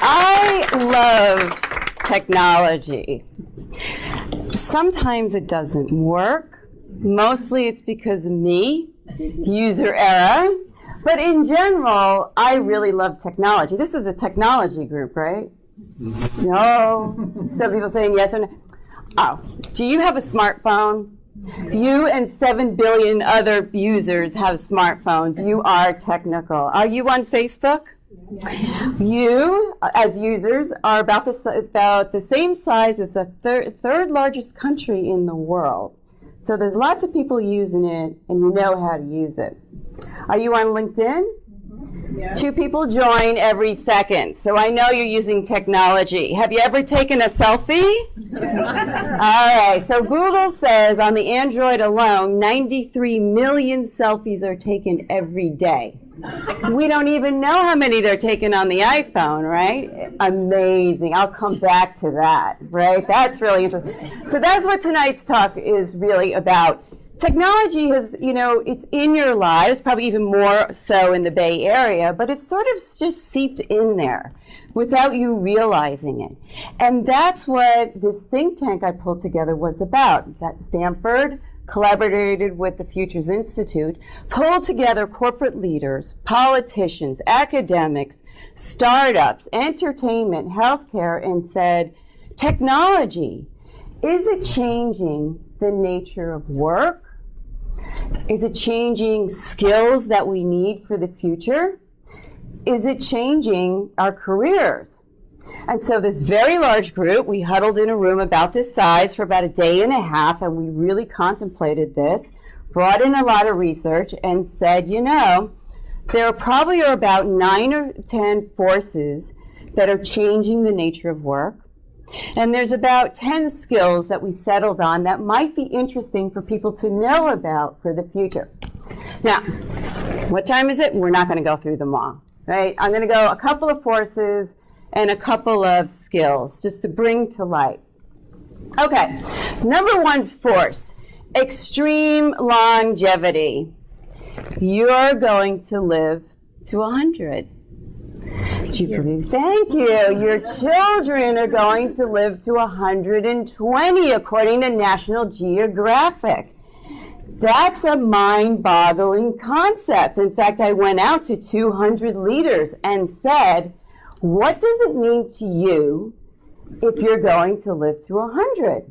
I love technology. Sometimes it doesn't work. Mostly it's because of me, user error. But in general, I really love technology. This is a technology group, right? No. Some people saying yes or no. Oh, do you have a smartphone? You and 7 billion other users have smartphones. You are technical. Are you on Facebook? You, as users, are about the same size as the third largest country in the world. So there's lots of people using it, and you know how to use it. Are you on LinkedIn? Yeah. 2 people join every second, so I know you're using technology. Have you ever taken a selfie? Yeah. All right, so Google says on the Android alone, 93 million selfies are taken every day. We don't even know how many they're taking on the iPhone, right? Amazing. I'll come back to that, right? That's really interesting. So that's what tonight's talk is really about. Technology has, it's in your lives, probably even more so in the Bay Area, but it's sort of just seeped in there without you realizing it. And that's what this think tank I pulled together was about. That Stanford collaborated with the Futures Institute, pulled together corporate leaders, politicians, academics, startups, entertainment, healthcare, and said, technology, is it changing the nature of work? Is it changing skills that we need for the future? Is it changing our careers? And so this very large group, we huddled in a room about this size for about a day and a half, and we really contemplated this, brought in a lot of research, and said, there probably are about 9 or 10 forces that are changing the nature of work. And there's about 10 skills that we settled on that might be interesting for people to know about for the future. Now, what time is it? We're not going to go through them all, right? I'm going to go a couple of forces and a couple of skills just to bring to light. Okay, number 1 force, extreme longevity. You're going to live to 100. Do you believe? Thank you. Your children are going to live to 120, according to National Geographic. That's a mind-boggling concept. In fact, I went out to 200 leaders and said, what does it mean to you if you're going to live to 100?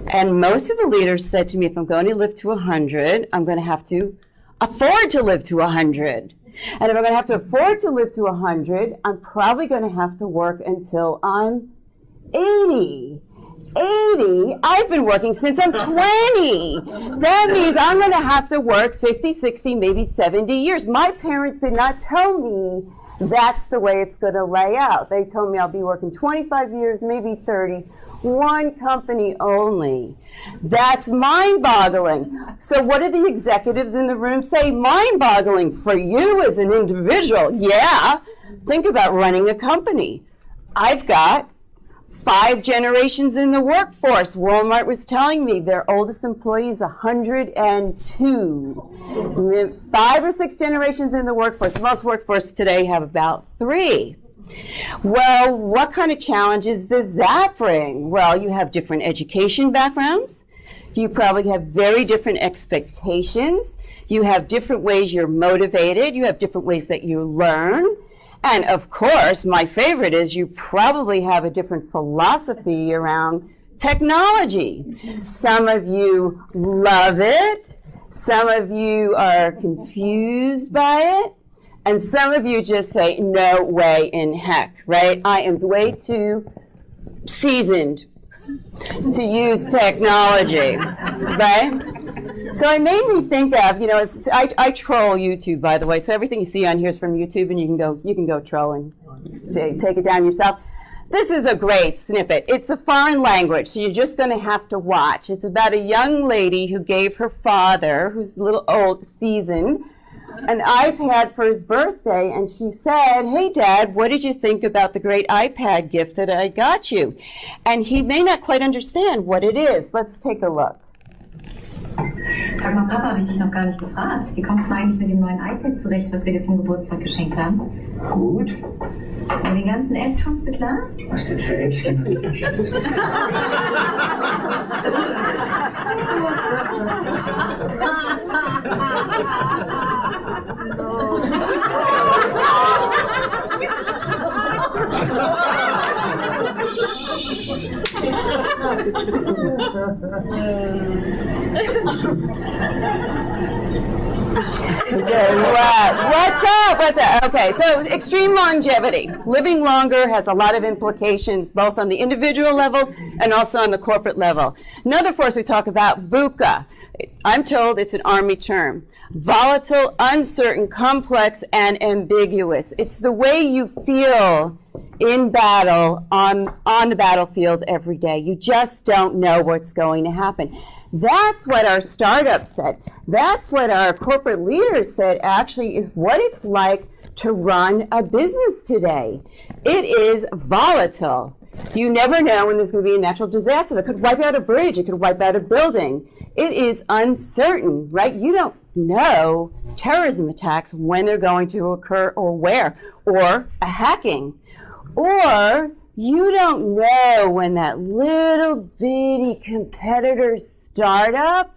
And most of the leaders said to me, if I'm going to live to 100, I'm going to have to afford to live to 100. And if I'm going to have to afford to live to 100, I'm probably going to have to work until I'm 80. 80? I've been working since I'm 20. That means I'm going to have to work 50, 60, maybe 70 years. My parents did not tell me that's the way it's going to lay out. They told me I'll be working 25 years, maybe 30, one company only. That's mind-boggling. So what do the executives in the room say? Mind-boggling for you as an individual. Yeah, think about running a company. I've got 5 generations in the workforce. Walmart was telling me their oldest employee is 102. 5 or 6 generations in the workforce. Most workforce today have about 3. Well, what kind of challenges does that bring? Well, you have different education backgrounds. You probably have very different expectations. You have different ways you're motivated. You have different ways that you learn. And of course, my favorite is you probably have a different philosophy around technology. Some of you love it. Some of you are confused by it. And some of you just say, no way in heck, right? I am way too seasoned to use technology, right? So it made me think of, I troll YouTube, by the way, so everything you see on here is from YouTube, and you can go trolling. So take it down yourself. This is a great snippet. It's a foreign language, so you're just going to have to watch. It's about a young lady who gave her father, who's a little old, seasoned, an iPad for his birthday, and she said, hey, Dad, what did you think about the great iPad gift that I got you? And he may not quite understand what it is. Let's take a look. Sag mal, Papa, habe ich dich noch gar nicht gefragt. Wie kommst du eigentlich mit dem neuen iPad zurecht, was wir dir zum Geburtstag geschenkt haben? Gut. Mit den ganzen Apps kommst du klar? Was denn für Apps? What's up? Okay, so extreme longevity. Living longer has a lot of implications both on the individual level and also on the corporate level. Another force we talk about, VUCA. I'm told it's an Army term. Volatile, uncertain, complex, and ambiguous. It's the way you feel in battle, on the battlefield every day. You just don't know what's going to happen. That's what our startups said. That's what our corporate leaders said actually is what it's like to run a business today. It is volatile. You never know when there's going to be a natural disaster that could wipe out a bridge. It could wipe out a building. It is uncertain, right? You don't know terrorism attacks when they're going to occur or where, or a hacking. Or you don't know when that little bitty competitor startup,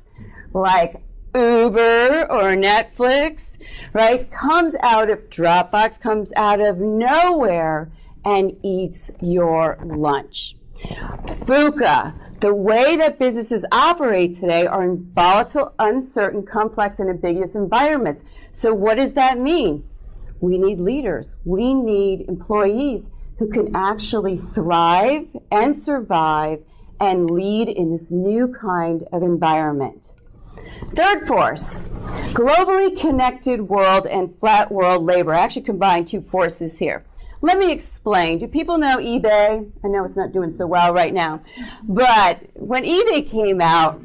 like Uber or Netflix, right, comes out of Dropbox, comes out of nowhere and eats your lunch. VUCA, the way that businesses operate today are in volatile, uncertain, complex, and ambiguous environments. So what does that mean? We need leaders. We need employees who can actually thrive and survive and lead in this new kind of environment. Third force, globally connected world and flat world labor. I actually combined two forces here. Let me explain. Do people know eBay? I know it's not doing so well right now, but when eBay came out,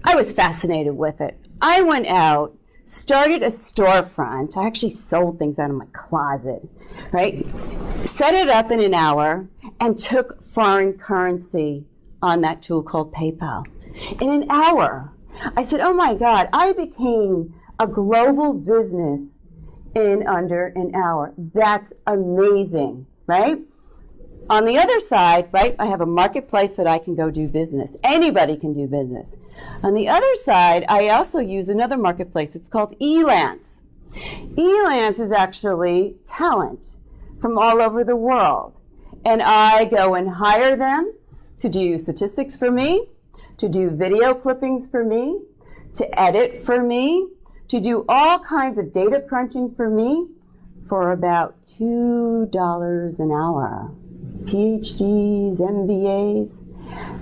I was fascinated with it. I went out, started a storefront. I actually sold things out of my closet, right? Set it up in an hour and took foreign currency on that tool called PayPal. In an hour, I said, oh my God, I became a global business in under an hour. That's amazing, right? On the other side, right, I have a marketplace that I can go do business. Anybody can do business. On the other side, I also use another marketplace. It's called Elance. Elance is actually talent from all over the world. And I go and hire them to do statistics for me, to do video clippings for me, to edit for me, to do all kinds of data crunching for me for about $2 an hour. PhDs, MBAs,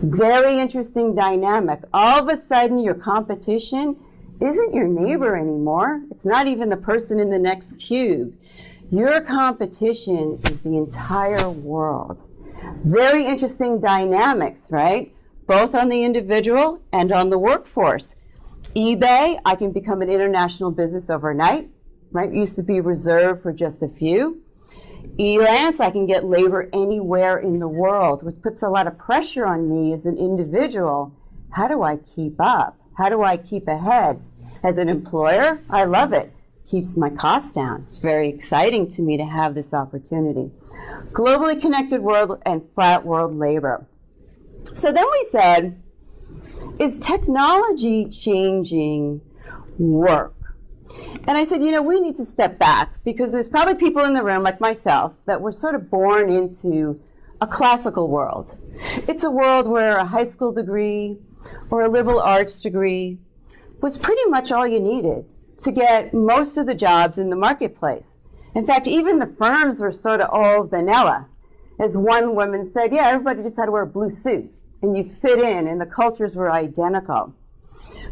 very interesting dynamic. All of a sudden, your competition isn't your neighbor anymore. It's not even the person in the next cube. Your competition is the entire world. Very interesting dynamics, right? Both on the individual and on the workforce. eBay, I can become an international business overnight, right? It used to be reserved for just a few. Elance, I can get labor anywhere in the world, which puts a lot of pressure on me as an individual. How do I keep up? How do I keep ahead? As an employer, I love it. Keeps my costs down. It's very exciting to me to have this opportunity. Globally connected world and flat world labor. So then we said, is technology changing work? And I said, we need to step back because there's probably people in the room like myself that were sort of born into a classical world. It's a world where a high school degree or a liberal arts degree was pretty much all you needed to get most of the jobs in the marketplace. In fact, even the firms were sort of all vanilla. As one woman said, yeah, everybody just had to wear a blue suit and you fit in and the cultures were identical.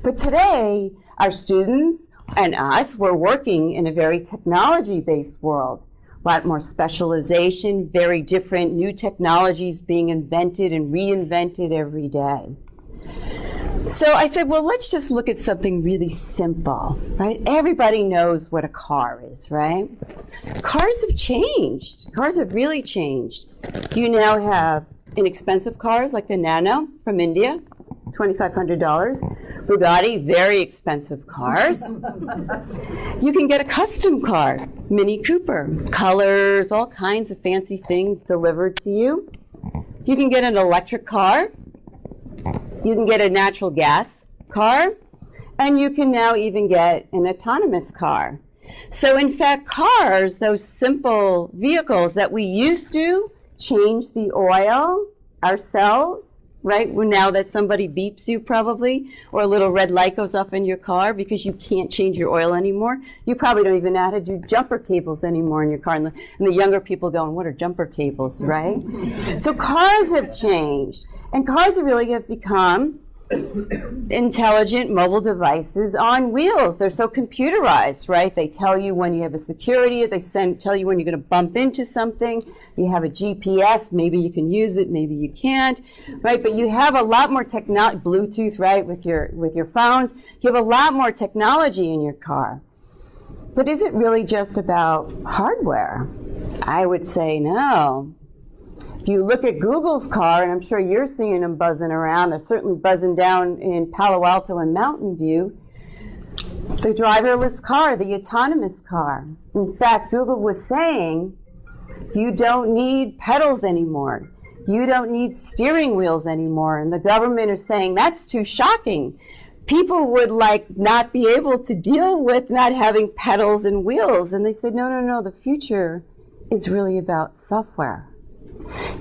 But today, our students and us, we're working in a very technology-based world. A lot more specialization, very different new technologies being invented and reinvented every day. So I said, well, let's just look at something really simple, right? Everybody knows what a car is, right? Cars have changed. Cars have really changed. You now have inexpensive cars like the Nano from India. $2,500. Bugatti, very expensive cars. You can get a custom car, Mini Cooper, colors, all kinds of fancy things delivered to you. You can get an electric car. You can get a natural gas car. And you can now even get an autonomous car. So in fact, cars, those simple vehicles that we used to change the oil ourselves, right? Now that somebody beeps you probably, or a little red light goes off in your car because you can't change your oil anymore. You probably don't even know how to do jumper cables anymore in your car. And the younger people going, what are jumper cables, right? So cars have changed. And cars really have become intelligent mobile devices on wheels. They're so computerized, right? They tell you when you have a security, they tell you when you're going to bump into something. You have a GPS, maybe you can use it, maybe you can't, right? But you have a lot more technology, Bluetooth, right, with your phones. You have a lot more technology in your car. But is it really just about hardware? I would say no. If you look at Google's car, and I'm sure you're seeing them buzzing around, they're certainly buzzing down in Palo Alto and Mountain View, the driverless car, the autonomous car. In fact, Google was saying, you don't need pedals anymore. You don't need steering wheels anymore. And the government is saying, that's too shocking. People would not be able to deal with not having pedals and wheels. And they said, no, the future is really about software.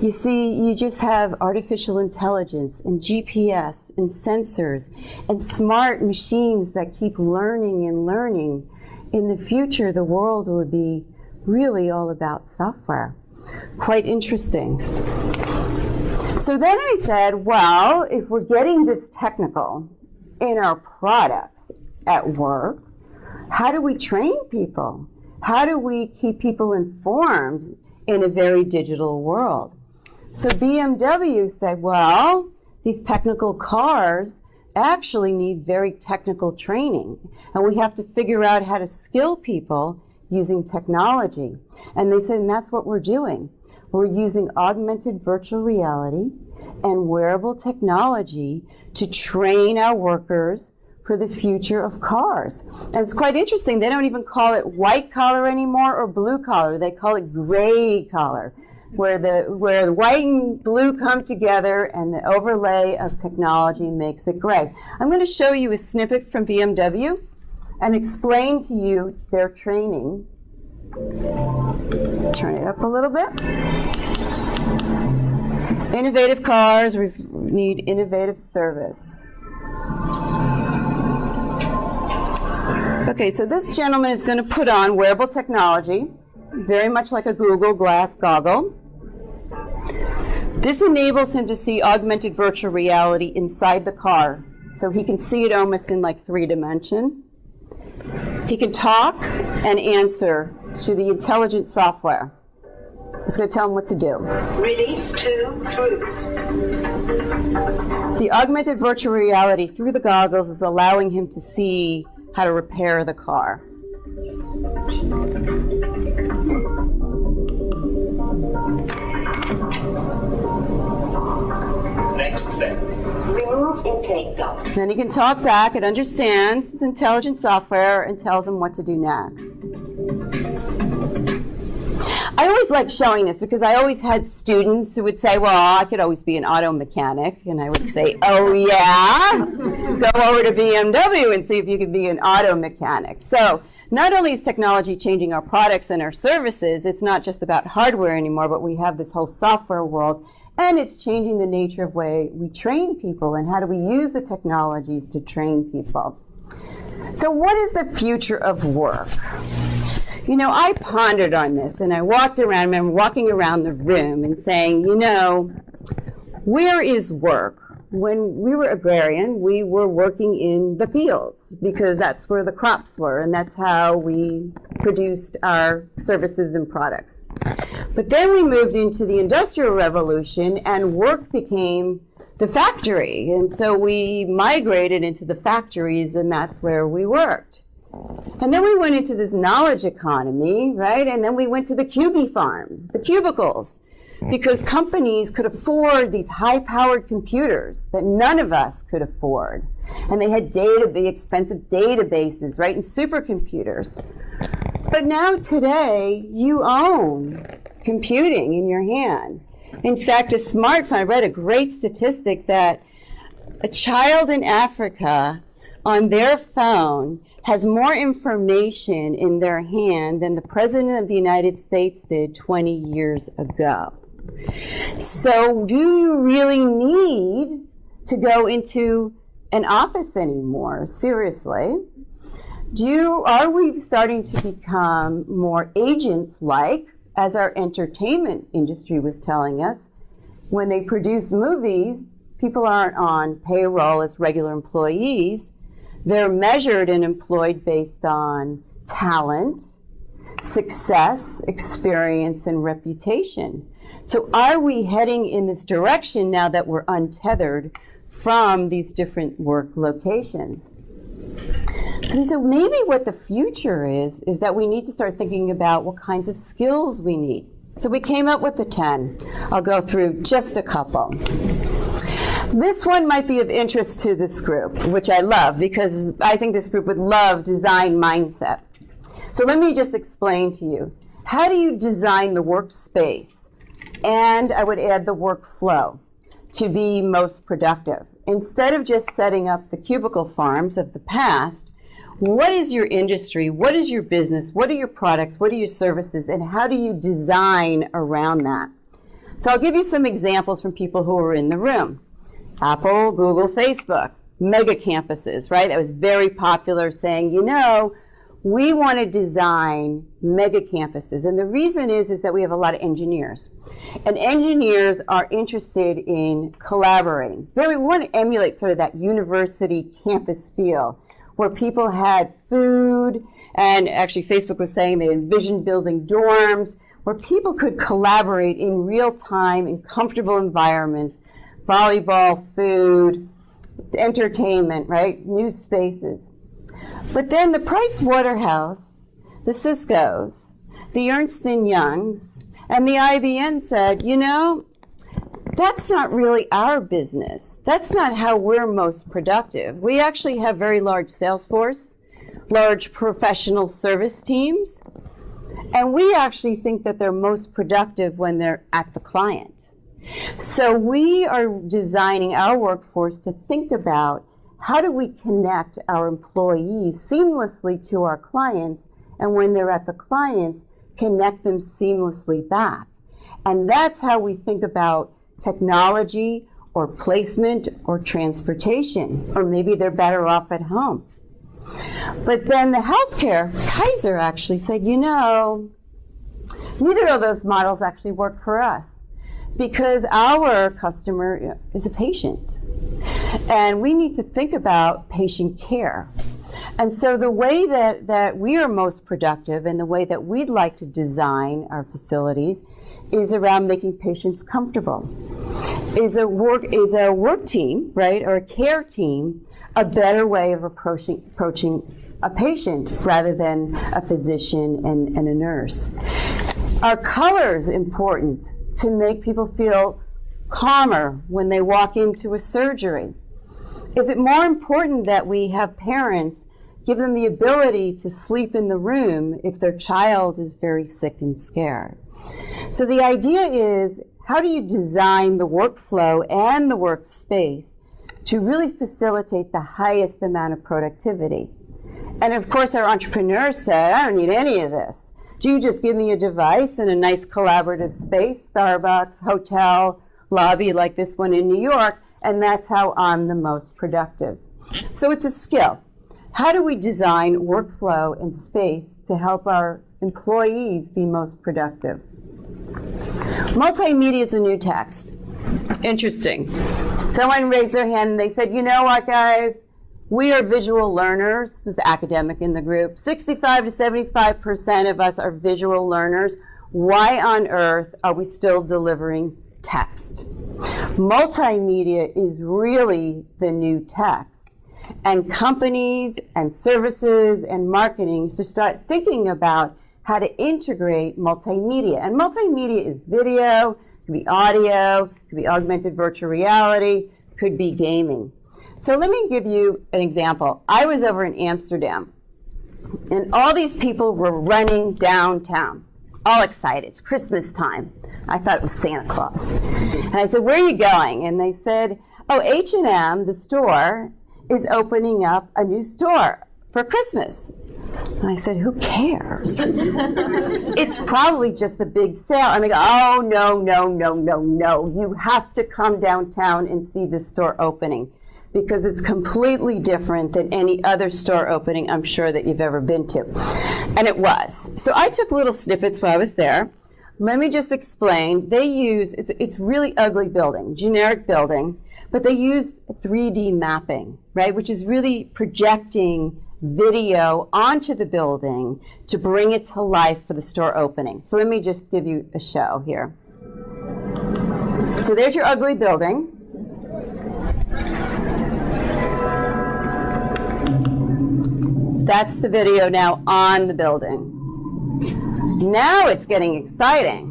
You see, you just have artificial intelligence and GPS and sensors and smart machines that keep learning and learning. In the future, the world would be really all about software. Quite interesting. So then I said, well, if we're getting this technical in our products at work, how do we train people? How do we keep people informed in a very digital world? So BMW said, well, these technical cars actually need very technical training, and we have to figure out how to skill people using technology. And they said, and that's what we're doing. We're using augmented virtual reality and wearable technology to train our workers for the future of cars. And it's quite interesting. They don't even call it white collar anymore or blue collar. They call it gray collar, where the white and blue come together and the overlay of technology makes it gray. I'm going to show you a snippet from BMW and explain to you their training. Turn it up a little bit. Innovative cars, we need innovative service. Okay, so this gentleman is going to put on wearable technology, very much like a Google Glass goggle. This enables him to see augmented virtual reality inside the car, so he can see it almost in like 3D. He can talk and answer to the intelligent software. It's going to tell him what to do. Release 2 screws. The augmented virtual reality through the goggles is allowing him to see how to repair the car. Next step. Remove intake duct. Then he can talk back. It understands its intelligent software and tells him what to do next. I always like showing this because I always had students who would say, well, I could always be an auto mechanic. And I would say, oh, yeah? Go over to BMW and see if you can be an auto mechanic. So not only is technology changing our products and our services, it's not just about hardware anymore, but we have this whole software world. And it's changing the nature of the way we train people and how do we use the technologies to train people. So what is the future of work? You know, I pondered on this, and I walked around, I remember walking around the room and saying, you know, where is work? When we were agrarian, we were working in the fields because that's where the crops were, and that's how we produced our services and products. But then we moved into the Industrial Revolution, and work became the factory. And so we migrated into the factories, and that's where we worked. And then we went into this knowledge economy, right? And then we went to the QB farms, the cubicles. because companies could afford these high-powered computers that none of us could afford. And they had expensive databases, right, and supercomputers. But now today, you own computing in your hand. In fact, a smartphone, I read a great statistic that a child in Africa on their phone has more information in their hand than the President of the United States did 20 years ago. So do you really need to go into an office anymore? Seriously? Are we starting to become more agents-like, as our entertainment industry was telling us? When they produce movies, people aren't on payroll as regular employees. They're measured and employed based on talent, success, experience, and reputation. So are we heading in this direction now that we're untethered from these different work locations? So he said maybe what the future is that we need to start thinking about what kinds of skills we need. So we came up with the 10. I'll go through just a couple. This one might be of interest to this group, which I love because I think this group would love design mindset. So let me just explain to you. How do you design the workspace? And I would add the workflow to be most productive. Instead of just setting up the cubicle farms of the past, what is your industry? What is your business? What are your products? What are your services? And how do you design around that? So I'll give you some examples from people who are in the room. Apple, Google, Facebook, mega campuses, right? That was very popular, saying, you know, we want to design mega campuses. And the reason is that we have a lot of engineers. And engineers are interested in collaborating. We want to emulate sort of that university campus feel where people had food, and actually Facebook was saying they envisioned building dorms where people could collaborate in real time in comfortable environments, volleyball, food, entertainment, right? New spaces. But then the Price Waterhouse, the Cisco's, the Ernst & Young's, and the IBM said, you know, that's not really our business. That's not how we're most productive. We actually have very large sales force, large professional service teams, and we actually think that they're most productive when they're at the client. So we are designing our workforce to think about how do we connect our employees seamlessly to our clients, and when they're at the clients, connect them seamlessly back. And that's how we think about technology or placement or transportation, or maybe they're better off at home. But then the healthcare, Kaiser actually said, you know, neither of those models actually work for us because our customer is a patient. And we need to think about patient care. And so the way that we are most productive and the way that we'd like to design our facilities is around making patients comfortable. Is a work team, right, or a care team, a better way of approaching a patient rather than a physician and a nurse? Are colors important to make people feel calmer when they walk into a surgery? Is it more important that we have parents give them the ability to sleep in the room if their child is very sick and scared? So the idea is, how do you design the workflow and the workspace to really facilitate the highest amount of productivity? And of course, our entrepreneurs said, I don't need any of this. Do you just give me a device and a nice collaborative space, Starbucks, hotel, lobby like this one in New York, and that's how I'm the most productive. So it's a skill. How do we design workflow and space to help our employees be most productive? Multimedia is a new text. Interesting. Someone raised their hand and they said, you know what, guys? We are visual learners. This was the academic in the group. 65 to 75% of us are visual learners. Why on earth are we still delivering text? Multimedia is really the new text. And companies and services and marketing should start thinking about how to integrate multimedia. And multimedia is video, could be audio, could be augmented virtual reality, could be gaming. So let me give you an example. I was over in Amsterdam, and all these people were running downtown, all excited. It's Christmas time. I thought it was Santa Claus. And I said, where are you going? And they said, oh, H&M, the store, is opening up a new store for Christmas. And I said, who cares? It's probably just the big sale. And they go, oh, no, no, no, no, no. You have to come downtown and see the store opening, because it's completely different than any other store opening I'm sure that you've ever been to. And it was. So I took little snippets while I was there. Let me just explain. They use, it's really ugly building, generic building, but they used 3D mapping, right, which is really projecting video onto the building to bring it to life for the store opening. So let me just give you a show here. So there's your ugly building. That's the video now on the building. Now it's getting exciting.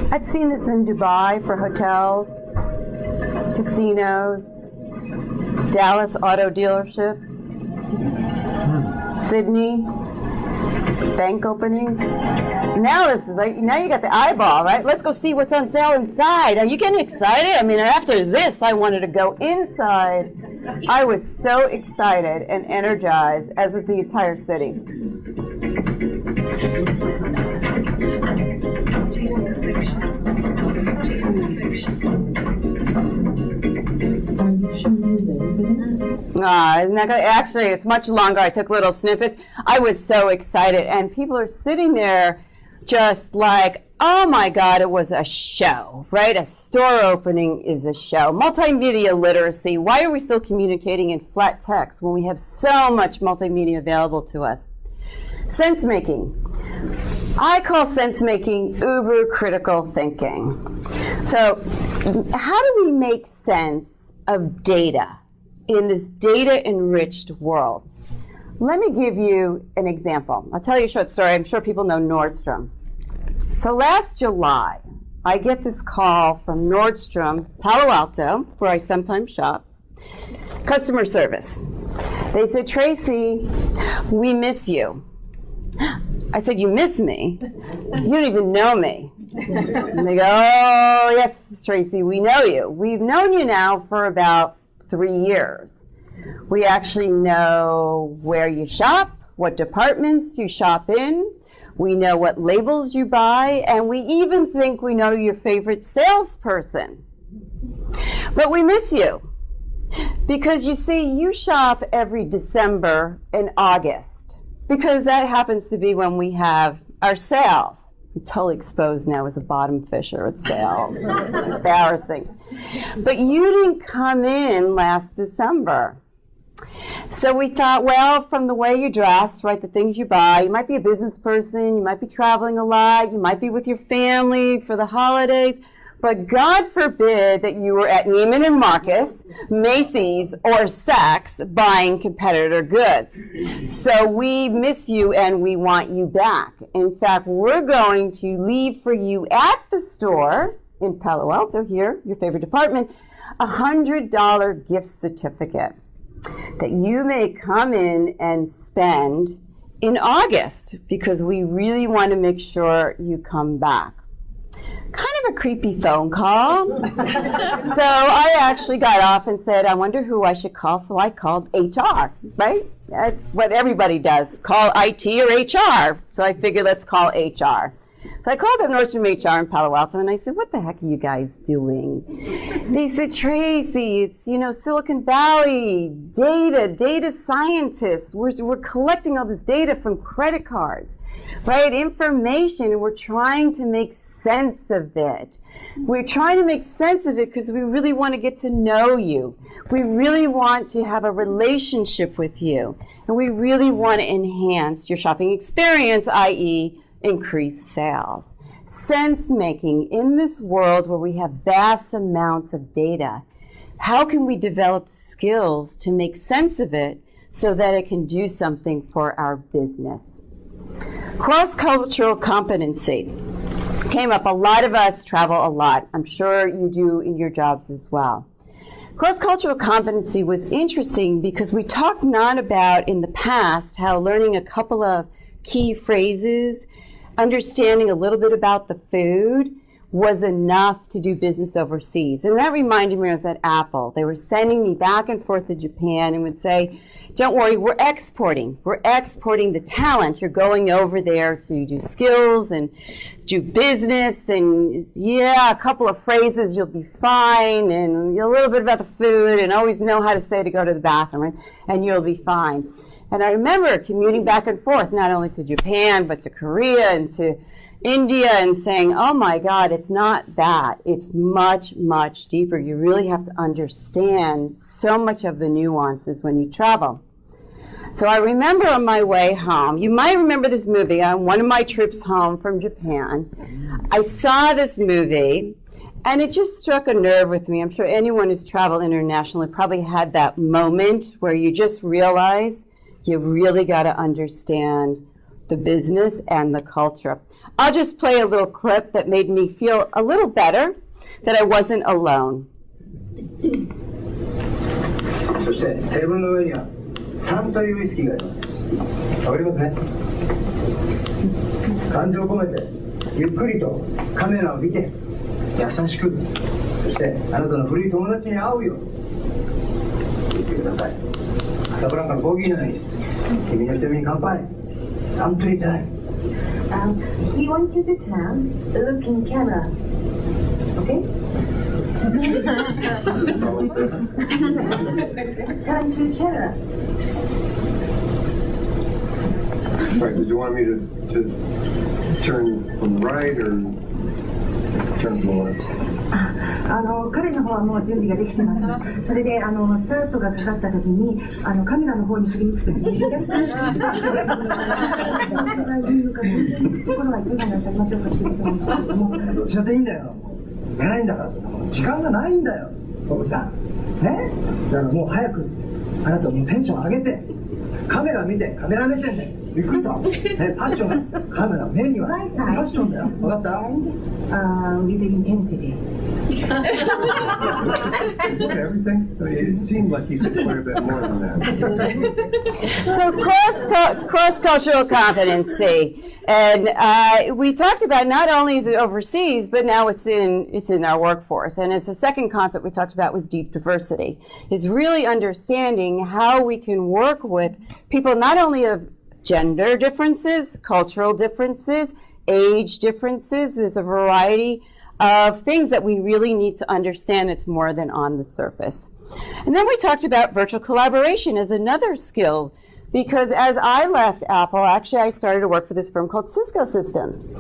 I've seen this in Dubai for hotels, casinos, Dallas auto dealerships, Sydney, bank openings. Now this is like, now you got the eyeball, right? Let's go see what's on sale inside. Are you getting excited? I mean, after this, I wanted to go inside. I was so excited and energized, as was the entire city. Isn't that good? Actually, it's much longer. I took little snippets. I was so excited, and people are sitting there just like, oh my God, it was a show, right? A store opening is a show. Multimedia literacy. Why are we still communicating in flat text when we have so much multimedia available to us? Sense making. I call sense making uber critical thinking. So, how do we make sense of data in this data-enriched world? Let me give you an example. I'll tell you a short story. I'm sure people know Nordstrom. So last July, I get this call from Nordstrom, Palo Alto, where I sometimes shop, customer service. They said, Tracy, we miss you. I said, you miss me? You don't even know me. And they go, oh, yes, Tracy, we know you. We've known you now for about 3 years. We actually know where you shop, what departments you shop in. We know what labels you buy, and we even think we know your favorite salesperson. But we miss you. Because you see, you shop every December and August, because that happens to be when we have our sales. I'm totally exposed now as a bottom fisher at sales. Embarrassing. But you didn't come in last December. So we thought, well, from the way you dress, right, the things you buy, you might be a business person, you might be traveling a lot, you might be with your family for the holidays, but God forbid that you were at Neiman and Marcus, Macy's, or Saks buying competitor goods. So we miss you and we want you back. In fact, we're going to leave for you at the store in Palo Alto here, your favorite department, a $100 gift certificate that you may come in and spend in August, because we really want to make sure you come back. Kind of a creepy phone call. So I actually got off and said, I wonder who I should call. So I called HR, right? That's what everybody does, call IT or HR. So I figured, let's call HR. So I called up Nordstrom HR in Palo Alto and I said, what the heck are you guys doing? They said, Tracy, it's, Silicon Valley, data scientists. We're collecting all this data from credit cards, right? Information, and we're trying to make sense of it. We're trying to make sense of it because we really want to get to know you. We really want to have a relationship with you. And we really want to enhance your shopping experience, i.e., increase sales. Sense making in this world where we have vast amounts of data. How can we develop skills to make sense of it so that it can do something for our business? Cross-cultural competency came up. A lot of us travel a lot. I'm sure you do in your jobs as well. Cross-cultural competency was interesting because we talked not about in the past how learning a couple of key phrases, understanding a little bit about the food was enough to do business overseas. And that reminded me when I was at Apple. They were sending me back and forth to Japan and would say, don't worry, we're exporting. We're exporting the talent. You're going over there to do skills and do business and, yeah, a couple of phrases, you'll be fine, and a little bit about the food, and always know how to say to go to the bathroom, and you'll be fine. And I remember commuting back and forth, not only to Japan, but to Korea and to India, and saying, oh my God, it's not that. It's much, much deeper. You really have to understand so much of the nuances when you travel. So I remember on my way home, you might remember this movie on one of my trips home from Japan. I saw this movie, and it just struck a nerve with me. I'm sure anyone who's traveled internationally probably had that moment where you just realize you really got to understand the business and the culture. I'll just play a little clip that made me feel a little better that I wasn't alone. そしてテーブルの上には3というウイスキーがあります。わかりますね。感情を込めてゆっくりとカメラを見て優しく、そしてあなたの古い友達に会うように言ってください。カサブランカのコーヒーのように君の瞳に乾杯。サントリータイム。He wants you to turn, look in camera. Okay? Turn to camera. Right, did you want me to turn from right or turn from left? 彼の方はもう準備ができてます。それでスタートがかかった時にカメラの方に振り向くときに左から言うかところはいかがなさいましょうかということなんですけれども。どっちだっていいんだよ。寝ないんだからそんなもん時間がないんだよ。奥さん。ね？だからもう早くあなたもうテンション上げてカメラ見てカメラ目線でゆっくりと、ね、パッションカメラ目にはパッションだよ。分かった？with intensity. Isn't everything? It seemed like he said quite a bit more than that. So cross-cultural competency. And we talked about not only is it overseas, but now it's in our workforce. And it's the second concept we talked about was deep diversity. It's really understanding how we can work with people not only of gender differences, cultural differences, age differences. There's a variety of things that we really need to understand. It's more than on the surface. And then we talked about virtual collaboration as another skill, because as I left Apple, actually I started to work for this firm called Cisco System.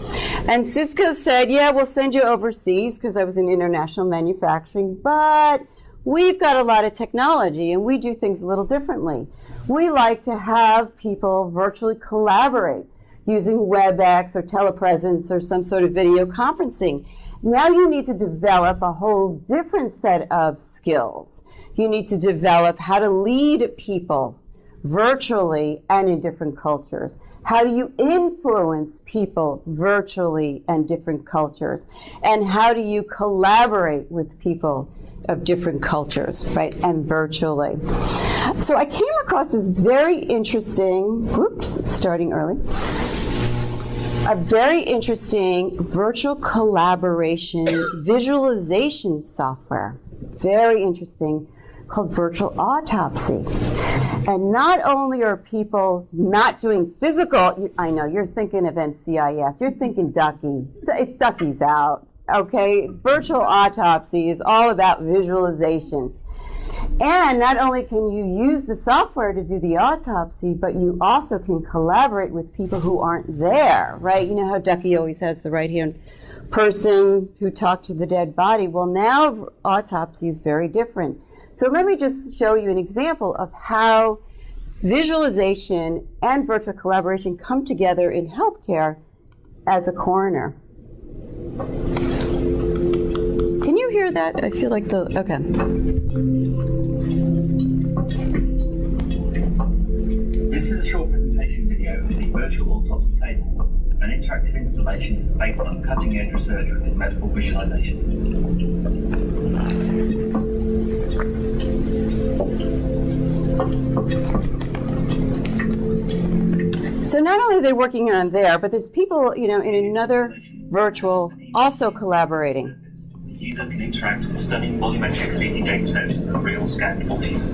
And Cisco said, yeah, we'll send you overseas, because I was in international manufacturing, but we've got a lot of technology and we do things a little differently. We like to have people virtually collaborate using WebEx or telepresence or some sort of video conferencing. Now you need to develop a whole different set of skills. You need to develop how to lead people virtually and in different cultures. How do you influence people virtually and different cultures? And how do you collaborate with people of different cultures, right, and virtually? So I came across this very interesting, starting early, a very interesting virtual collaboration visualization software, very interesting, called Virtual Autopsy. And not only are people not doing physical, I know, you're thinking of NCIS, you're thinking Ducky. Ducky's out, okay? Virtual autopsy is all about visualization. And not only can you use the software to do the autopsy, but you also can collaborate with people who aren't there, right? You know how Ducky always has the right-hand person who talked to the dead body? Well, now autopsy is very different. So let me just show you an example of how visualization and virtual collaboration come together in healthcare as a coroner. Can you hear that? I feel like okay. This is a short presentation video of the virtual autopsy table, an interactive installation based on cutting-edge research within medical visualization. So not only are they working on there, but there's people, in another virtual also collaborating. The user can interact with stunning volumetric 3D datasets of real scanned bodies.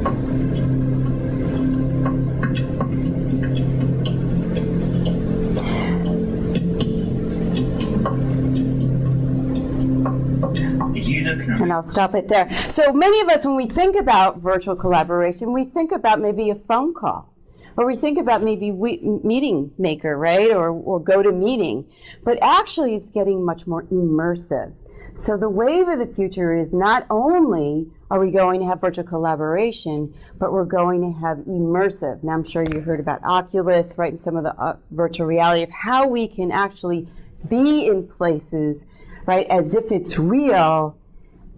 And I'll stop it there. So many of us, when we think about virtual collaboration, we think about maybe a phone call. Or we think about maybe Meeting Maker, right? Or GoToMeeting. But actually, it's getting much more immersive. So the wave of the future is not only are we going to have virtual collaboration, but we're going to have immersive. Now, I'm sure you heard about Oculus, right? And some of the virtual reality of how we can actually be in places, right, as if it's real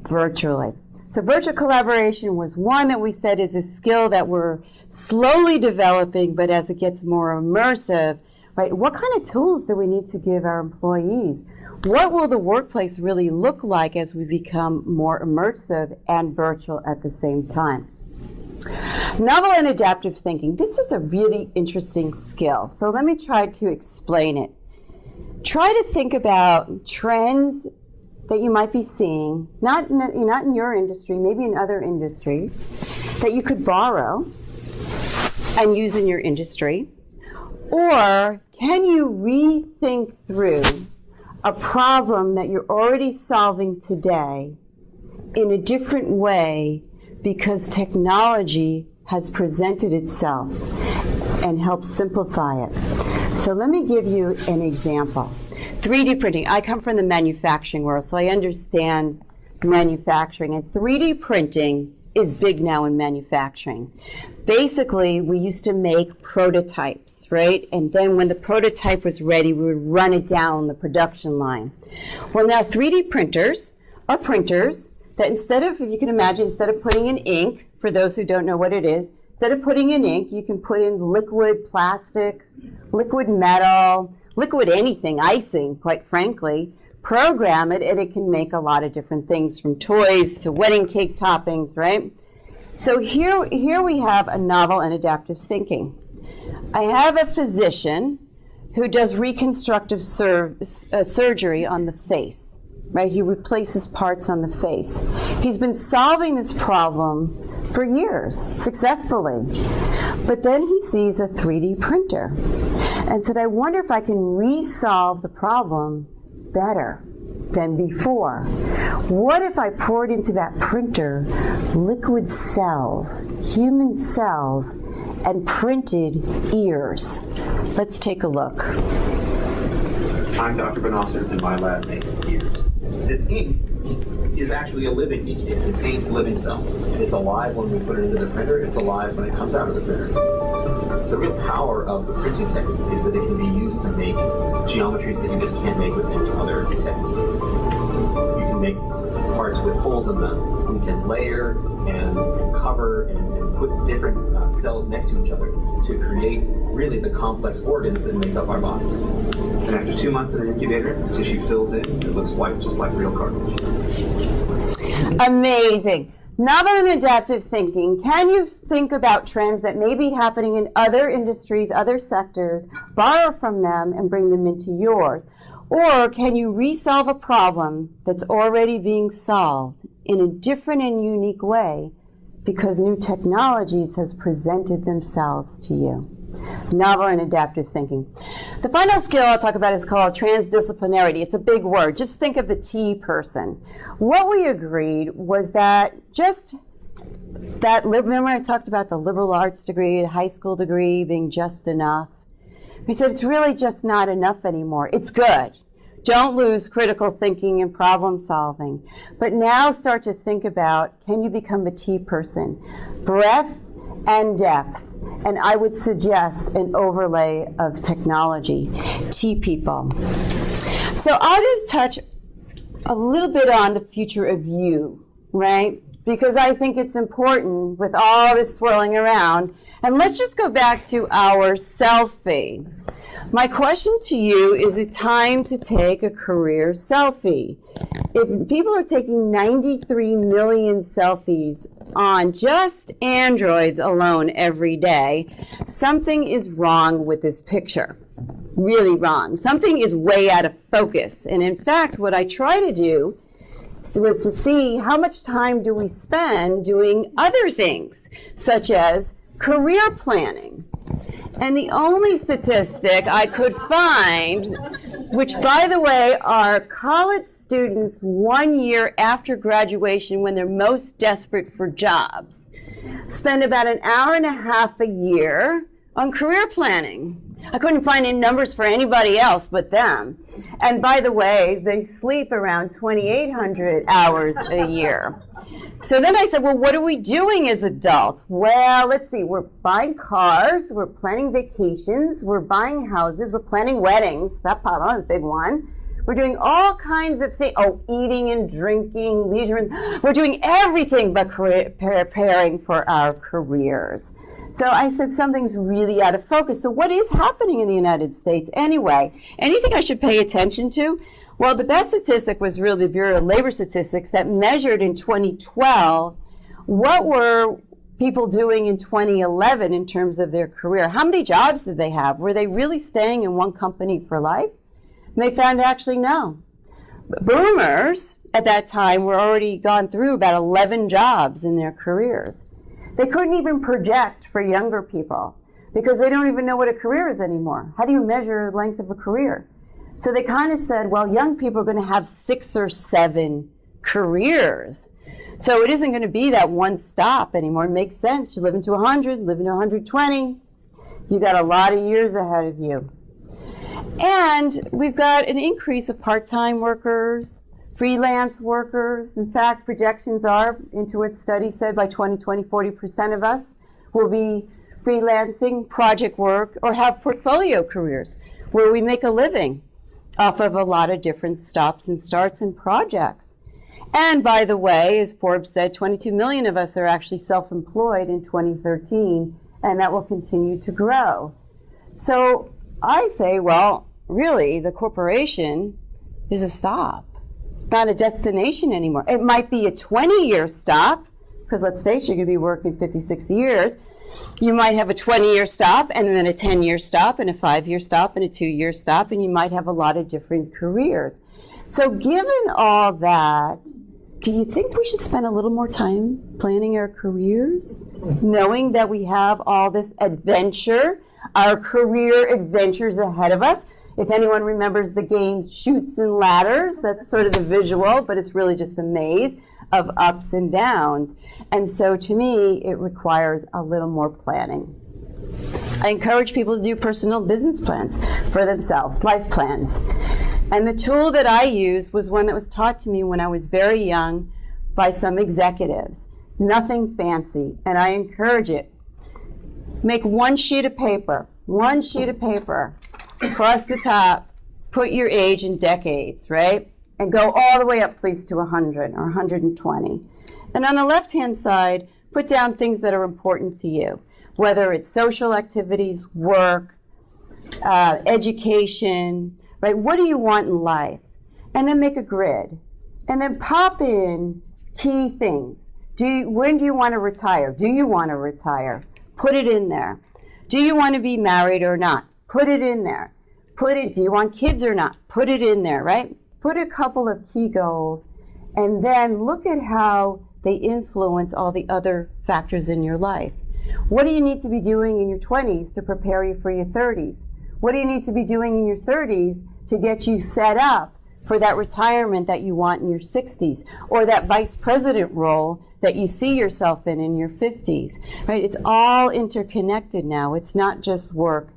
virtually. So virtual collaboration was one that we said is a skill that we're slowly developing, but as it gets more immersive, right, what kind of tools do we need to give our employees? What will the workplace really look like as we become more immersive and virtual at the same time? Novel and adaptive thinking. This is a really interesting skill. So let me try to explain it. Try to think about trends that you might be seeing, not in your industry, maybe in other industries, that you could borrow and use in your industry. Or can you rethink through a problem that you're already solving today in a different way because technology has presented itself and helped simplify it? So let me give you an example. 3D printing. I come from the manufacturing world, so I understand manufacturing. And 3D printing is big now in manufacturing. Basically, we used to make prototypes, right? And then when the prototype was ready, we would run it down the production line. Well, now 3D printers are printers that instead of, if you can imagine, instead of putting in ink, for those who don't know what it is, instead of putting in ink, you can put in liquid plastic, liquid metal, liquid anything, icing, quite frankly, program it, and it can make a lot of different things, from toys to wedding cake toppings, right? So here we have a novel and adaptive thinking. I have a physician who does reconstructive surgery on the face, right? He replaces parts on the face. He's been solving this problem for years, successfully. But then he sees a 3D printer and said, I wonder if I can resolve the problem better than before. What if I poured into that printer liquid cells, human cells, and printed ears? Let's take a look. I'm Dr. Benasser, and my lab makes ears. This ink is actually a living ink. It contains living cells. It's alive when we put it into the printer. It's alive when it comes out of the printer. The real power of the printing technique is that it can be used to make geometries that you just can't make with any other technique. You can make parts with holes in them. You can layer and cover and put different cells next to each other to create really the complex organs that make up our bodies. And after 2 months in an incubator, the tissue fills in. It looks white, just like real cartilage. Amazing. Novel and adaptive thinking. Can you think about trends that may be happening in other industries, other sectors, borrow from them and bring them into yours? Or can you resolve a problem that's already being solved in a different and unique way because new technologies has presented themselves to you. Novel and adaptive thinking. The final skill I'll talk about is called transdisciplinarity. It's a big word. Just think of the T person. What we agreed was that remember I talked about the liberal arts degree, the high school degree being just enough? We said it's really just not enough anymore. It's good. Don't lose critical thinking and problem solving. But now start to think about, can you become a T person? Breadth and depth. And I would suggest an overlay of technology. T people. So I'll just touch a little bit on the future of you, right? Because I think it's important with all this swirling around. And let's just go back to our selfie. My question to you, is it time to take a career selfie? If people are taking 93 million selfies on just Androids alone every day, something is wrong with this picture. Really wrong. Something is way out of focus. And in fact, what I try to do was to see how much time do we spend doing other things, such as career planning. And the only statistic I could find, which by the way are college students 1 year after graduation when they're most desperate for jobs, spend about an hour and a half a year on career planning. I couldn't find any numbers for anybody else but them. And by the way, they sleep around 2,800 hours a year. So then I said, well, what are we doing as adults? Well, let's see, we're buying cars, we're planning vacations, we're buying houses, we're planning weddings. That was a big one. We're doing all kinds of things. Oh, eating and drinking, leisure. We're doing everything but preparing for our careers. So I said something's really out of focus. So what is happening in the United States anyway? Anything I should pay attention to? Well, the best statistic was really the Bureau of Labor Statistics that measured in 2012 what were people doing in 2011 in terms of their career. How many jobs did they have? Were they really staying in one company for life? And they found actually no. Boomers at that time were already gone through about 11 jobs in their careers. They couldn't even project for younger people because they don't even know what a career is anymore. How do you measure the length of a career? So they kind of said, well, young people are going to have 6 or 7 careers. So it isn't going to be that one stop anymore. It makes sense. You live into 100, live into 120. You got a lot of years ahead of you. And we've got an increase of part-time workers, freelance workers. In fact, projections are, Intuit study said by 2020, 40% of us will be freelancing, project work, or have portfolio careers where we make a living off of a lot of different stops and starts and projects. And by the way, as Forbes said, 22 million of us are actually self-employed in 2013, and that will continue to grow. So I say, well, really, the corporation is a stop. It's not a destination anymore. It might be a 20-year stop, because let's face it, you're going to be working 50, 60 years. You might have a 20-year stop, and then a 10-year stop, and a 5-year stop, and a 2-year stop, and you might have a lot of different careers. So given all that, do you think we should spend a little more time planning our careers, knowing that we have all this adventure, our career adventures ahead of us? If anyone remembers the game Chutes and Ladders, that's sort of the visual, but it's really just a maze of ups and downs. And so to me, it requires a little more planning. I encourage people to do personal business plans for themselves, life plans. And the tool that I used was one that was taught to me when I was very young by some executives. Nothing fancy, and I encourage it. Make one sheet of paper, across the top, put your age in decades, right? And go all the way up, please, to 100 or 120. And on the left-hand side, put down things that are important to you, whether it's social activities, work, education, right? What do you want in life? And then make a grid. And then pop in key things. When do you want to retire? Do you want to retire? Put it in there. Do you want to be married or not? Put it in there. Do you want kids or not? Put it in there, right? Put a couple of key goals, and then look at how they influence all the other factors in your life. What do you need to be doing in your 20s to prepare you for your 30s? What do you need to be doing in your 30s to get you set up for that retirement that you want in your 60s, or that vice president role that you see yourself in your 50s, right? It's all interconnected now. It's not just work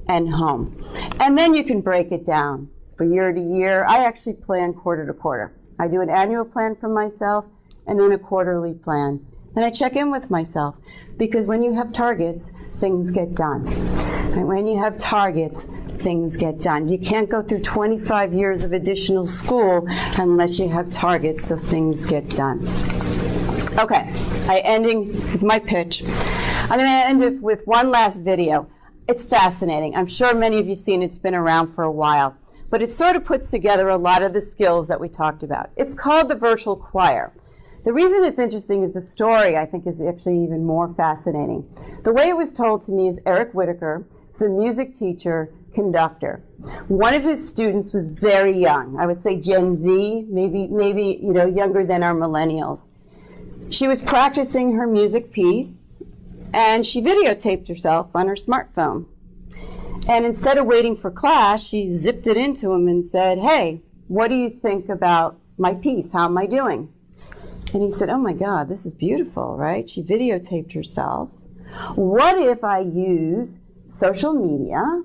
and home. And then you can break it down for year to year. I actually plan quarter to quarter. I do an annual plan for myself and then a quarterly plan. And I check in with myself, because when you have targets, things get done. And when you have targets, things get done. You can't go through 25 years of additional school unless you have targets, so things get done. Okay, ending with my pitch. I'm going to end it with one last video. It's fascinating. I'm sure many of you have seen it. It's been around for a while. But it sort of puts together a lot of the skills that we talked about. It's called the virtual choir. The reason it's interesting is the story, I think, is actually even more fascinating. The way it was told to me is Eric Whitaker was a music teacher, conductor. One of his students was very young. I would say Gen Z, maybe younger than our millennials. She was practicing her music piece, and she videotaped herself on her smartphone. And instead of waiting for class, she zipped it into him and said, "Hey, what do you think about my piece? How am I doing?" And he said, "Oh my God, this is beautiful, right? She videotaped herself. What if I use social media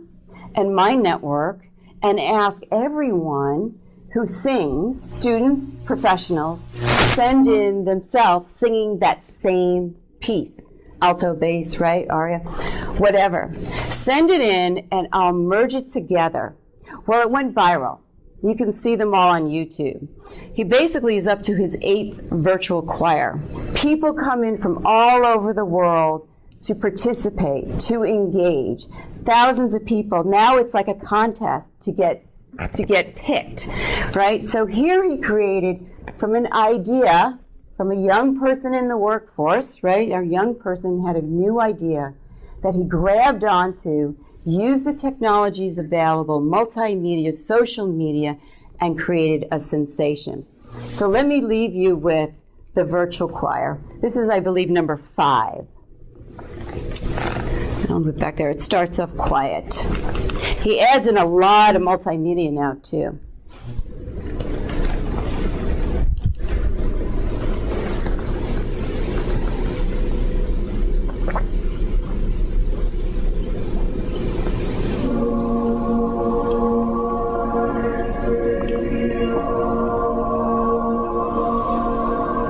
and my network and ask everyone who sings, students, professionals, send in themselves singing that same piece? Alto, bass, right, aria, whatever. Send it in and I'll merge it together." Well, it went viral. You can see them all on YouTube. He basically is up to his 8th virtual choir. People come in from all over the world to participate, to engage. Thousands of people. Now it's like a contest to get picked, right? So here he created from an idea, from a young person in the workforce, right? Our young person had a new idea that he grabbed onto, used the technologies available, multimedia, social media, and created a sensation. So let me leave you with the virtual choir. This is, I believe, number 5. I'll move back there. It starts off quiet. He adds in a lot of multimedia now, too.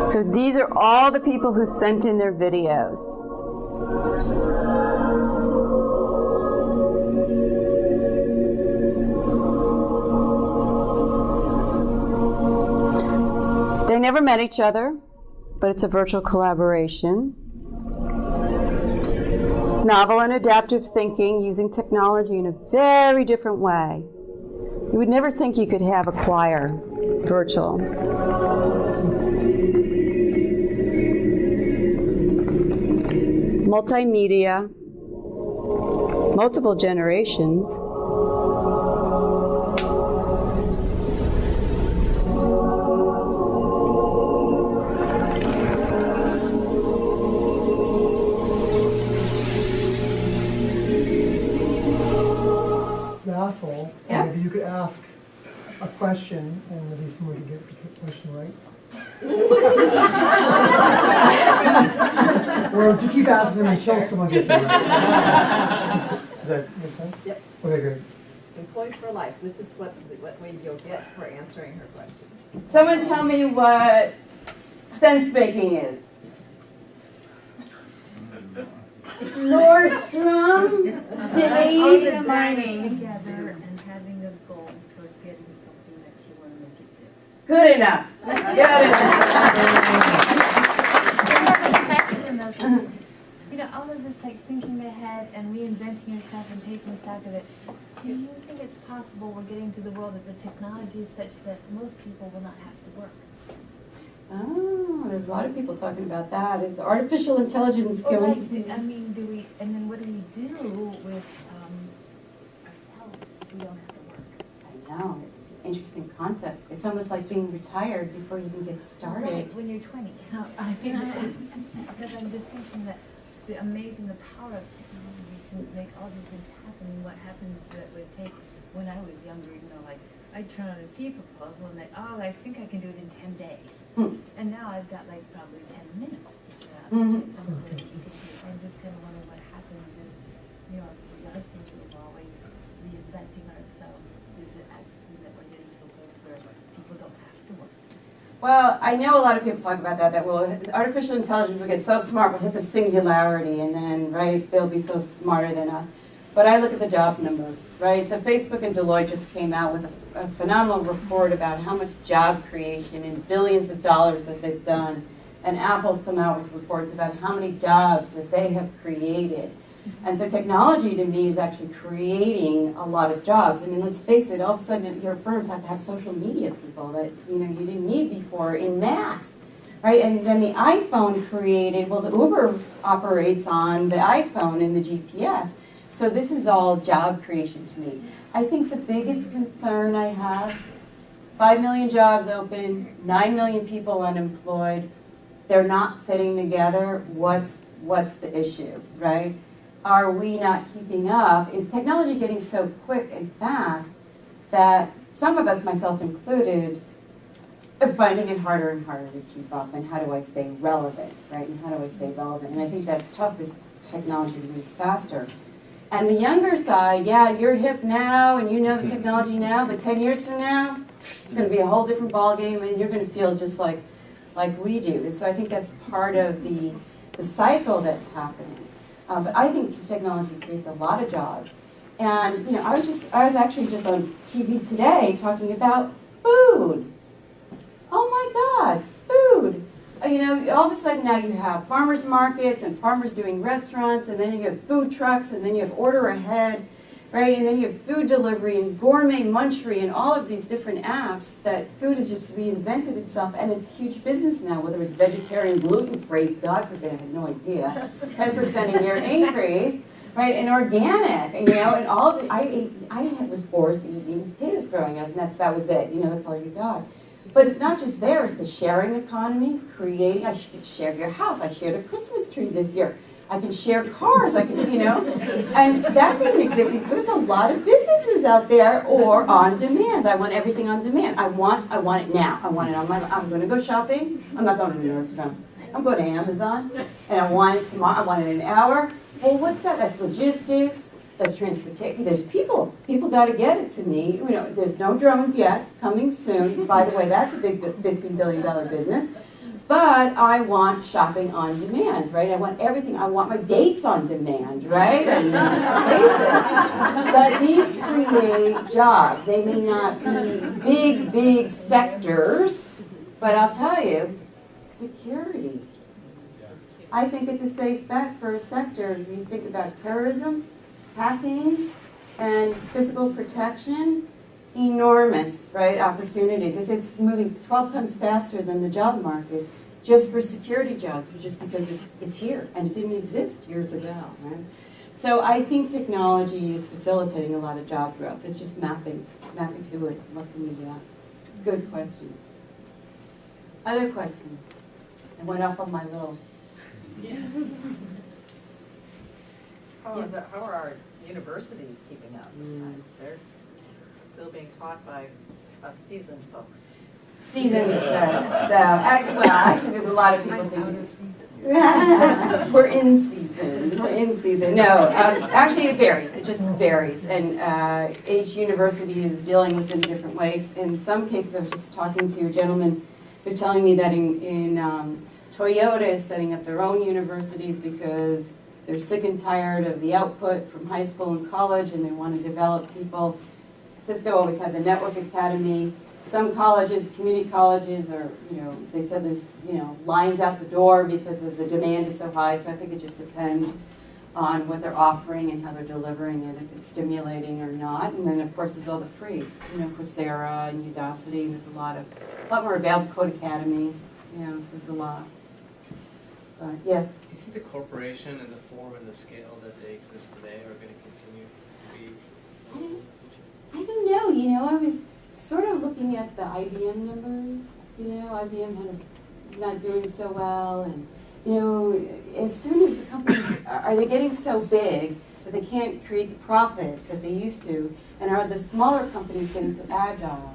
So these are all the people who sent in their videos. They never met each other, but it's a virtual collaboration. Novel and adaptive thinking, using technology in a very different way. You would never think you could have a choir virtual. Multimedia, multiple generations. Raffle, Yeah. maybe you could ask a question and maybe someone could get the question right. Or do you keep asking them until someone gets it right? Does that make sense? Yep. Okay, great. Employed for life. This is what way you'll get for answering her question. Someone tell me what sense making is. Nordstrom, Dave. Combining together and having a goal toward getting something that you want to make it do. Good enough. Good Question, you know, all of this like thinking ahead and reinventing yourself and taking stock of it. Do you think it's possible we're getting to the world that the technology is such that most people will not have to work? Oh, there's a lot of people talking about that. Is artificial intelligence Or going like, to... I mean, do we, and then what do we do with ourselves if we don't have to work? I know, it's an interesting concept. It's almost like being retired before you even get started. Right, when you're 20. I mean, because I'm just thinking that the power of technology to make all these things happen. What happens that would take, when I was younger, you know, like, I'd turn on a fee proposal and I think I can do it in 10 days. And now I've got like probably 10 minutes to do that. I'm just kind of wondering what happens if, you know, the other thing we're always reinventing ourselves. Is it actually that we're getting to a place where people don't have to work? Well, I know a lot of people talk about that artificial intelligence will get so smart, we'll hit the singularity, and then, right, they'll be so smarter than us. But I look at the job numbers, right? So Facebook and Deloitte just came out with a phenomenal report about how much job creation and billions of dollars that they've done. And Apple's come out with reports about how many jobs that they have created. And so technology, to me, is actually creating a lot of jobs. I mean, let's face it, all of a sudden your firms have to have social media people that, you know, you didn't need before in mass, right? And then the iPhone created, well, the Uber operates on the iPhone and the GPS. So this is all job creation to me. I think the biggest concern I have, 5 million jobs open, 9 million people unemployed, they're not fitting together. What's the issue, right? Are we not keeping up? Is technology getting so quick and fast that some of us, myself included, are finding it harder and harder to keep up? And how do I stay relevant, right? And how do I stay relevant? And I think that's tough as technology moves faster. And the younger side, yeah, you're hip now and you know the technology now, but 10 years from now, it's going to be a whole different ballgame and you're going to feel just like we do. And so I think that's part of the cycle that's happening. But I think technology creates a lot of jobs. And, you know, I was actually just on TV today talking about food. Oh my God, food. You know, all of a sudden now you have farmers markets and farmers doing restaurants, and then you have food trucks, and then you have order ahead, right? And then you have food delivery and gourmet munchery and all of these different apps that food has just reinvented itself, and it's huge business now, whether it's vegetarian, gluten-free, God forbid, I have no idea, 10% a year increase, right? And organic, you know, and all of the, I was forced to eat meat and potatoes growing up, and that was it, you know, that's all you got. But it's not just there, it's the sharing economy, creating, I should share your house, I shared a Christmas tree this year, I can share cars, I can, you know, and that didn't exist because there's a lot of businesses out there or on demand. I want everything on demand. I want it now. I want it on I'm going to go shopping. I'm not going to Nordstrom. I'm going to Amazon, and I want it tomorrow. I want it in an hour. Well, what's that? That's logistics. That's transportation. There's people. People got to get it to me. You know, there's no drones yet. Coming soon. By the way, that's a big $15 billion business. But I want shopping on demand, right? I want everything. I want my dates on demand, right? I mean, but these create jobs. They may not be big sectors, but I'll tell you, security. I think it's a safe bet for a sector. When you think about terrorism, hacking, and physical protection, enormous, right, opportunities. It's moving 12 times faster than the job market just for security jobs, just because it's here, and it didn't exist years ago, right? So I think technology is facilitating a lot of job growth. It's just mapping to it. What can we do? Good question. Other question? I went off on my little... How are our universities keeping up? They're still being taught by us seasoned folks. Seasoned folks. Well, actually, there's a lot of people teaching. We're in season. We're in season. No, actually, it varies. It just varies, and each university is dealing with it in different ways. In some cases, I was just talking to a gentleman who was telling me that in Toyota is setting up their own universities because they're sick and tired of the output from high school and college, and they want to develop people. Cisco always had the Network Academy. Some colleges, community colleges, are, you know, they tell there's, you know, lines out the door because of the demand is so high. So I think it just depends on what they're offering and how they're delivering it, if it's stimulating or not. And then, of course, there's all the free, you know, Coursera and Udacity. And there's a lot more available. Code Academy, you know, so there's a lot. But yes. Do you think the corporation and the form and the scale that they exist today are going to continue to be? I don't know. You know, I was sort of looking at the IBM numbers. You know, IBM not doing so well, and you know, as soon as the companies are they getting so big that they can't create the profit that they used to, and are the smaller companies getting so agile?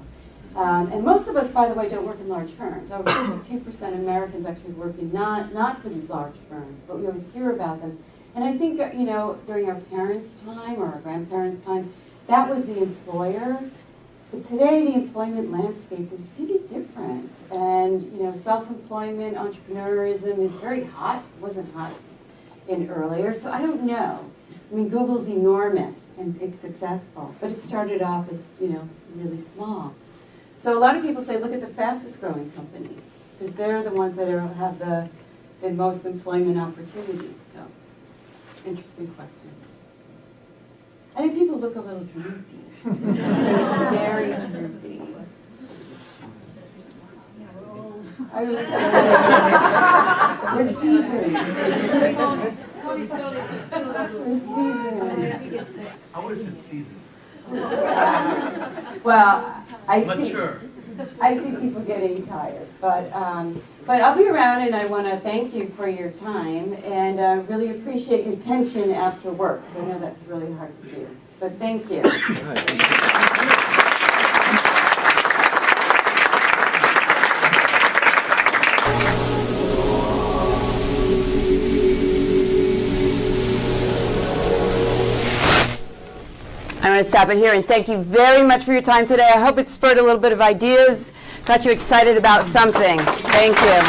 And most of us, by the way, don't work in large firms. Over 52% of Americans actually work in not for these large firms, but we always hear about them. And I think, you know, during our parents' time or our grandparents' time, that was the employer. But today, the employment landscape is really different. And, you know, self-employment, entrepreneurism is very hot. It wasn't hot in earlier, so I don't know. I mean, Google's enormous and big successful, but it started off as, you know, really small. So a lot of people say, look at the fastest growing companies, because they're the ones that have the most employment opportunities. So, interesting question. I think people look a little droopy. Very droopy. They're seasoned. They're seasoned. I would have said seasoned. Well, I see people getting tired, but I'll be around, and I want to thank you for your time, and really appreciate your attention after work, because I know that's really hard to do. But thank you. I'm going to stop it here and thank you very much for your time today. I hope it spurred a little bit of ideas, got you excited about something. Thank you.